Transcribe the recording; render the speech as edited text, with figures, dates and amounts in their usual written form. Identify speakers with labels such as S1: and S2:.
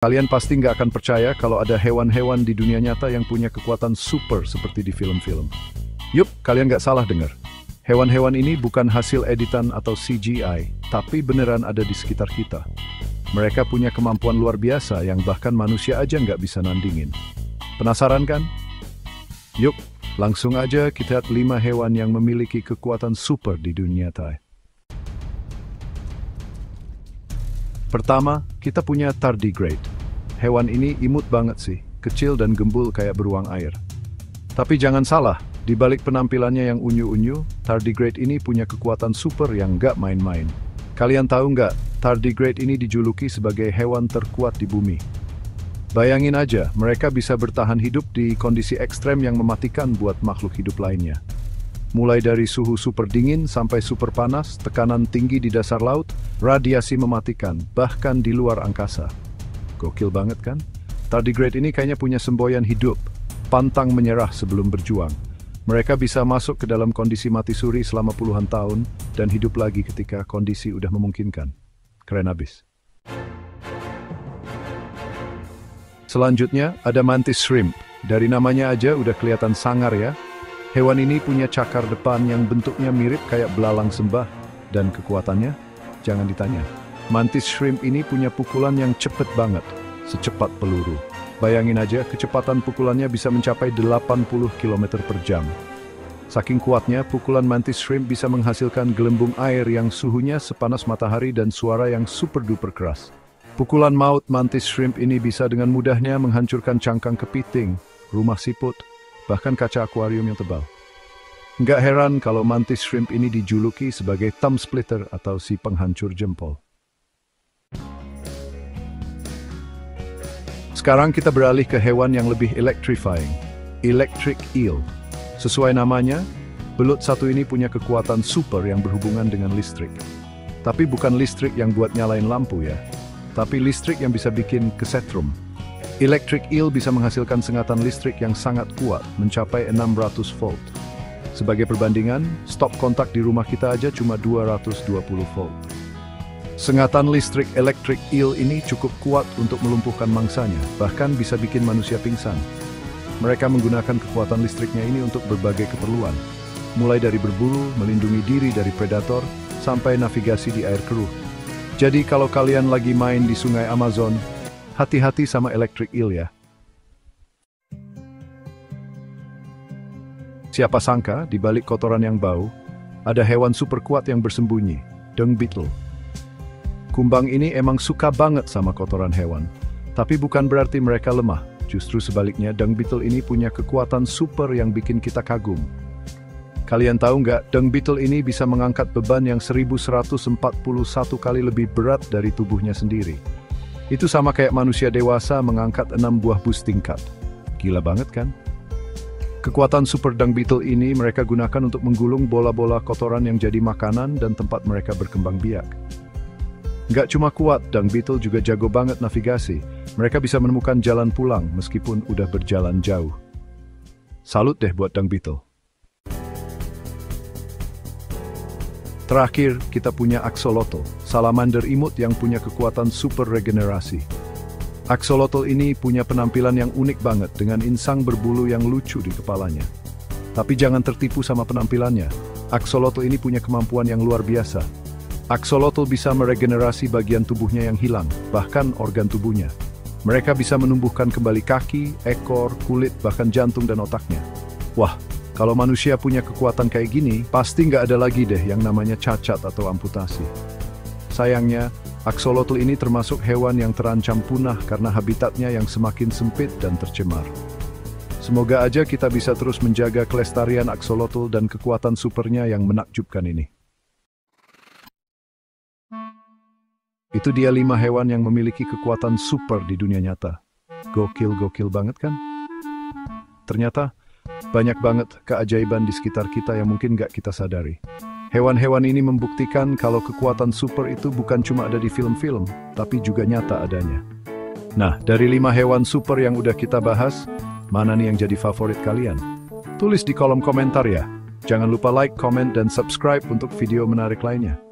S1: Kalian pasti nggak akan percaya kalau ada hewan-hewan di dunia nyata yang punya kekuatan super seperti di film-film. Yup, kalian nggak salah dengar. Hewan-hewan ini bukan hasil editan atau CGI, tapi beneran ada di sekitar kita. Mereka punya kemampuan luar biasa yang bahkan manusia aja nggak bisa nandingin. Penasaran kan? Yuk, langsung aja kita lihat 5 hewan yang memiliki kekuatan super di dunia nyata. Pertama, kita punya tardigrade. Hewan ini imut banget sih, kecil dan gembul kayak beruang air. Tapi jangan salah, di balik penampilannya yang unyu-unyu, tardigrade ini punya kekuatan super yang nggak main-main. Kalian tahu nggak, tardigrade ini dijuluki sebagai hewan terkuat di bumi. Bayangin aja, mereka bisa bertahan hidup di kondisi ekstrem yang mematikan buat makhluk hidup lainnya. Mulai dari suhu super dingin sampai super panas, tekanan tinggi di dasar laut, radiasi mematikan, bahkan di luar angkasa. Gokil banget kan? Tardigrade ini kayaknya punya semboyan hidup, pantang menyerah sebelum berjuang. Mereka bisa masuk ke dalam kondisi mati suri selama puluhan tahun, dan hidup lagi ketika kondisi udah memungkinkan. Keren abis. Selanjutnya, ada mantis shrimp. Dari namanya aja udah kelihatan sangar ya. Hewan ini punya cakar depan yang bentuknya mirip kayak belalang sembah, dan kekuatannya, jangan ditanya. Mantis shrimp ini punya pukulan yang cepet banget, secepat peluru. Bayangin aja, kecepatan pukulannya bisa mencapai 80 km per jam. Saking kuatnya, pukulan mantis shrimp bisa menghasilkan gelembung air yang suhunya sepanas matahari dan suara yang super duper keras. Pukulan maut mantis shrimp ini bisa dengan mudahnya menghancurkan cangkang kepiting, rumah siput, bahkan kaca akuarium yang tebal. Nggak heran kalau mantis shrimp ini dijuluki sebagai thumb splitter atau si penghancur jempol. Sekarang kita beralih ke hewan yang lebih electrifying, electric eel. Sesuai namanya, belut satu ini punya kekuatan super yang berhubungan dengan listrik. Tapi bukan listrik yang buat nyalain lampu ya, tapi listrik yang bisa bikin kesetrum. Electric eel bisa menghasilkan sengatan listrik yang sangat kuat, mencapai 600 volt. Sebagai perbandingan, stop kontak di rumah kita aja cuma 220 volt. Sengatan listrik electric eel ini cukup kuat untuk melumpuhkan mangsanya, bahkan bisa bikin manusia pingsan. Mereka menggunakan kekuatan listriknya ini untuk berbagai keperluan, mulai dari berburu, melindungi diri dari predator, sampai navigasi di air keruh. Jadi kalau kalian lagi main di sungai Amazon, hati-hati sama electric eel ya. Siapa sangka di balik kotoran yang bau, ada hewan super kuat yang bersembunyi, dung beetle. Kumbang ini emang suka banget sama kotoran hewan, tapi bukan berarti mereka lemah. Justru sebaliknya, dung beetle ini punya kekuatan super yang bikin kita kagum. Kalian tahu nggak, dung beetle ini bisa mengangkat beban yang 1141 kali lebih berat dari tubuhnya sendiri. Itu sama kayak manusia dewasa mengangkat 6 buah bus tingkat. Gila banget kan? Kekuatan super dung beetle ini mereka gunakan untuk menggulung bola-bola kotoran yang jadi makanan dan tempat mereka berkembang biak. Nggak cuma kuat, dung beetle juga jago banget navigasi. Mereka bisa menemukan jalan pulang meskipun udah berjalan jauh. Salut deh buat dung beetle. Terakhir, kita punya axolotl, salamander imut yang punya kekuatan super regenerasi. Axolotl ini punya penampilan yang unik banget dengan insang berbulu yang lucu di kepalanya. Tapi jangan tertipu sama penampilannya. Axolotl ini punya kemampuan yang luar biasa. Axolotl bisa meregenerasi bagian tubuhnya yang hilang, bahkan organ tubuhnya. Mereka bisa menumbuhkan kembali kaki, ekor, kulit, bahkan jantung dan otaknya. Wah, kalau manusia punya kekuatan kayak gini, pasti nggak ada lagi deh yang namanya cacat atau amputasi. Sayangnya, axolotl ini termasuk hewan yang terancam punah karena habitatnya yang semakin sempit dan tercemar. Semoga aja kita bisa terus menjaga kelestarian axolotl dan kekuatan supernya yang menakjubkan ini. Itu dia 5 hewan yang memiliki kekuatan super di dunia nyata. Gokil banget kan? Ternyata, banyak banget keajaiban di sekitar kita yang mungkin gak kita sadari. Hewan-hewan ini membuktikan kalau kekuatan super itu bukan cuma ada di film-film, tapi juga nyata adanya. Nah, dari 5 hewan super yang udah kita bahas, mana nih yang jadi favorit kalian? Tulis di kolom komentar ya. Jangan lupa like, comment, dan subscribe untuk video menarik lainnya.